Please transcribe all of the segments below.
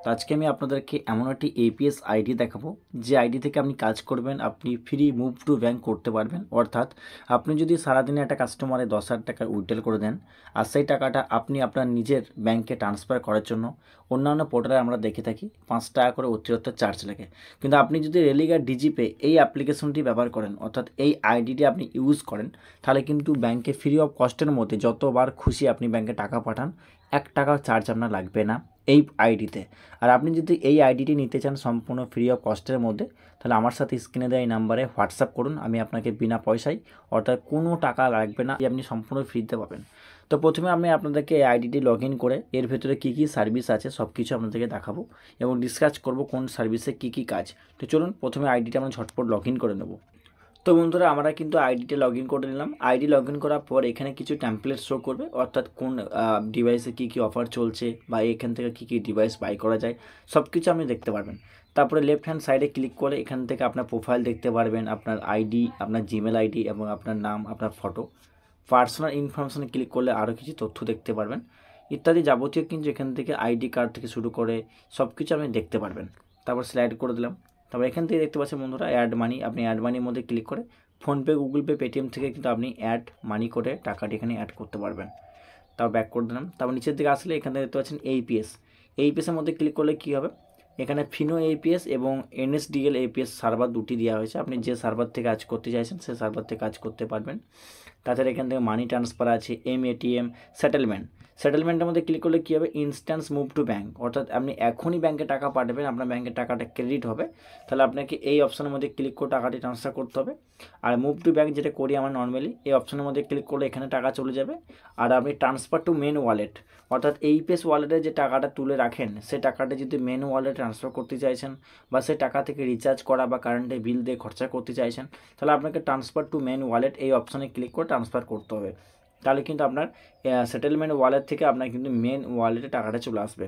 তো আজকে আমি আপনাদেরকে এমন একটি এপিএস আইডি দেখাবো যে আইডি থেকে আপনি কাজ করবেন, আপনি ফ্রি মুভ টু ব্যাঙ্ক করতে পারবেন। অর্থাৎ আপনি যদি সারাদিনে একটা কাস্টমারে 10,000 টাকা উইথড্রল করে দেন আর সেই টাকাটা আপনি আপনার নিজের ব্যাংকে ট্রান্সফার করার জন্য অন্যান্য পোর্টালে আমরা দেখে থাকি 5 টাকা করে অতিরিক্ত চার্জ লাগে। কিন্তু আপনি যদি রেলিগার ডিজিপে এই অ্যাপ্লিকেশনটি ব্যবহার করেন, অর্থাৎ এই আইডিটি আপনি ইউজ করেন, তাহলে কিন্তু ব্যাংকে ফ্রি অফ কস্টের মধ্যে যতবার খুশি আপনি ব্যাংকে টাকা পাঠান, 1 টাকাও চার্জ আপনার লাগবে না এই আইডিতে। আর আপনি যদি এই আইডিটি নিতে চান সম্পূর্ণ ফ্রি অফ কস্টের মধ্যে, তাহলে আমার সাথে স্ক্রিনে দেওয়া এই নাম্বারে হোয়াটসঅ্যাপ করুন। আমি আপনাকে বিনা পয়সায়, অর্থাৎ কোনো টাকা লাগবে না, আপনি সম্পূর্ণ ফ্রিতে পাবেন। তো প্রথমে আমি আপনাদেরকে এই আইডিটি লগ ইন করে এর ভেতরে কী কী সার্ভিস আছে সব কিছু আপনাদেরকে দেখাবো এবং ডিসকাস করব কোন সার্ভিসে কী কী কাজ। তো চলুন প্রথমে আইডিটা আমরা ঝটপট লগ ইন করে নেব। তো বন্ধুরা, আমরা কিন্তু আইডিটা লগ ইন করে নিলাম। আইডি লগ ইন করার পর এখানে কিছু টেমপ্লেট শো করবে, অর্থাৎ কোন ডিভাইসে কী কী অফার চলছে বা এখান থেকে কী কী ডিভাইস বাই করা যায় সব কিছু আপনি দেখতে পারবেন। তারপরে লেফট হ্যান্ড সাইডে ক্লিক করে এখান থেকে আপনার প্রোফাইল দেখতে পারবেন, আপনার আইডি, আপনার জিমেল আইডি এবং আপনার নাম, আপনার ফটো। পার্সোনাল ইনফরমেশানে ক্লিক করলে আরও কিছু তথ্য দেখতে পারবেন ইত্যাদি যাবতীয়, কিন্তু এখান থেকে আইডি কার্ড থেকে শুরু করে সব কিছু আপনি দেখতে পারবেন। তারপর স্লাইড করে দিলাম। তারপর এখান থেকে দেখতে পাচ্ছেন বন্ধুরা অ্যাড মানি। আপনি অ্যাড মানির মধ্যে ক্লিক করে ফোনপে, গুগল পে, পেটিএম থেকে কিন্তু আপনি অ্যাড মানি করে টাকাটি এখানে অ্যাড করতে পারবেন। তারপর ব্যাক করে দিলাম। তারপর নিচের দিকে আসলে এখানে দেখতে পাচ্ছেন এইপিএস। এইপিএসের মধ্যে ক্লিক করলে কী হবে, এখানে ফিনো এপিএস এবং এনএসডিএল এপিএস সার্ভার দুটি দেওয়া হয়েছে। আপনি যে সার্ভার থেকে কাজ করতে চাইছেন সেই সার্ভার থেকে কাজ করতে পারবেন। তাছাড়া এখান থেকে মানি ট্রান্সফার আছে, এটিএম, সেটেলমেন্টের মধ্যে ক্লিক করলে কী হবে, ইনস্ট্যান্স মুভ টু ব্যাঙ্ক, অর্থাৎ আপনি এখনই ব্যাঙ্কে টাকা পাঠাবেন, আপনার ব্যাঙ্কে টাকাটা ক্রেডিট হবে, তাহলে আপনাকে এই অপশনের মধ্যে ক্লিক করে টাকাটি ট্রান্সফার করতে হবে। আর মুভ টু ব্যাঙ্ক যেটা করি আমরা নর্মালি, এই অপশনের মধ্যে ক্লিক করলে এখানে টাকা চলে যাবে। আর আপনি ট্রান্সফার টু মেন ওয়ালেট, অর্থাৎ এইপিএস ওয়ালেটে যে টাকাটা তুলে রাখেন সেই টাকাটা যদি মেন ওয়ালেটে ট্রান্সফার করতে চাইছেন বা সেই টাকা থেকে রিচার্জ করা বা কারেন্টের বিল দিয়ে খরচা করতে চাইছেন, তাহলে আপনাকে ট্রান্সফার টু মেন ওয়ালেট এই অপশনে ক্লিক করে ট্রান্সফার করতে হবে। তাহলে কিন্তু আপনার সেটেলমেন্ট ওয়ালেট থেকে আপনার কিন্তু মেন ওয়ালেটে টাকাটা চলে আসবে।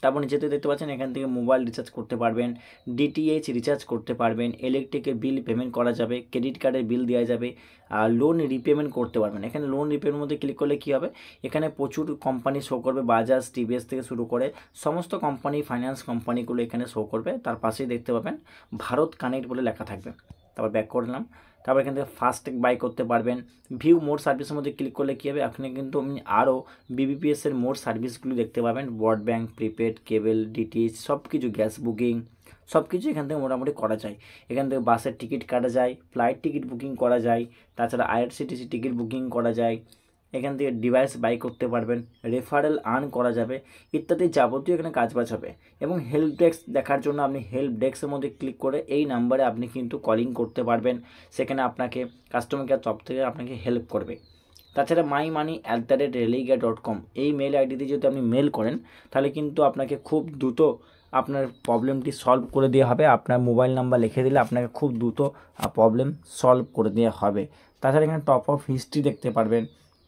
তারপর নিচেতে দেখতে পাচ্ছেন এখান থেকে মোবাইল রিচার্জ করতে পারবেন, ডিটিএইচ রিচার্জ করতে পারবেন, ইলেকট্রিকের বিল পেমেন্ট করা যাবে, ক্রেডিট কার্ডের বিল দেওয়া যাবে, আর লোন রিপেমেন্ট করতে পারবেন। এখানে লোন রিপেমেন্টের মধ্যে ক্লিক করলে কী হবে, এখানে প্রচুর কোম্পানি শো করবে, বাজাজ, টিভিএস থেকে শুরু করে সমস্ত কোম্পানি, ফাইন্যান্স কোম্পানিগুলো এখানে শো করবে। তার পাশেই দেখতে পাবেন ভারত কানেক্ট বলে লেখা থাকবে। তারপর ব্যাক করলাম। তারপর এখান থেকে ফাস্ট্যাগ বাই করতে পারবেন। ভিউ মোর সার্ভিসের মধ্যে ক্লিক করলে কী হবে, এখানে কিন্তু আপনি আরও বিবিপিএসের মোর সার্ভিসগুলো দেখতে পাবেন, ব্রডব্যান্ড, প্রিপেড, কেবল, ডিটিএইচ সব কিছু, গ্যাস বুকিং সব কিছু এখান থেকে মোটামুটি করা যায়। এখান থেকে বাসের টিকিট কাটা যায়, ফ্লাইট টিকিট বুকিং করা যায়, তাছাড়া আইআরসিটিসি টিকিট বুকিং করা যায়, এখান থেকে ডিভাইস বাই করতে পারবেন, রেফারেল আর্ন করা যাবে ইত্যাদি যাবতীয় এখানে কাজবাজ হবে। এবং হেল্প ডেস্ক দেখার জন্য আপনি হেল্প ডেস্কের মধ্যে ক্লিক করে এই নাম্বারে আপনি কিন্তু কলিং করতে পারবেন, সেখানে আপনাকে কাস্টমার কেয়ার তরফ থেকে আপনাকে হেল্প করবে। তাছাড়া mymoney@religa.com এই মেল আইডিতে যদি আপনি মেল করেন, তাহলে কিন্তু আপনাকে খুব দ্রুত আপনার প্রবলেমটি সলভ করে দেওয়া হবে। আপনার মোবাইল নাম্বার লিখে দিলে আপনাকে খুব দ্রুত প্রবলেম সলভ করে দেওয়া হবে। তাছাড়া এখানে টপ আপ হিস্ট্রি দেখতে পারবেন।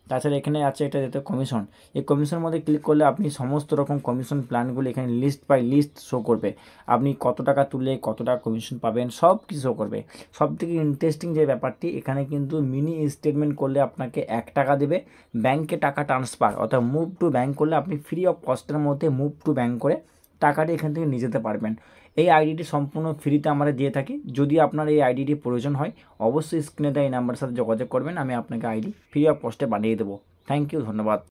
তাছাড়া এখানে আছে এটা যেটা কমিশন, এই কমিশনের মধ্যে ক্লিক করলে আপনি সমস্ত রকম কমিশন প্ল্যানগুলি এখানে লিস্ট বাই লিস্ট শো করবে। আপনি কত টাকা তুললে কত টাকা কমিশন পাবেন সব কিছু শো করবে। সবথেকে ইন্টারেস্টিং যে ব্যাপারটি, এখানে কিন্তু মিনি স্টেটমেন্ট করলে আপনাকে 1 টাকা দেবে, ব্যাংকে টাকা ট্রান্সফার অর্থাৎ মুভ টু ব্যাঙ্ক করলে আপনি ফ্রি অফ কস্টের মধ্যে মুভ টু ব্যাঙ্ক করে টাকাটি এখান থেকে নিয়ে যেতে পারবেন। এই আইডিটি সম্পূর্ণ ফ্রিতে আমরা দিয়ে থাকি। যদি আপনার এই আইডিটি প্রয়োজন হয়, অবশ্যই স্ক্রিনে দেওয়া এই নাম্বারের সাথে যোগাযোগ করবেন, আমি আপনাকে আইডি ফ্রি অফ কস্টে বানিয়ে দেবো। থ্যাংক ইউ, ধন্যবাদ।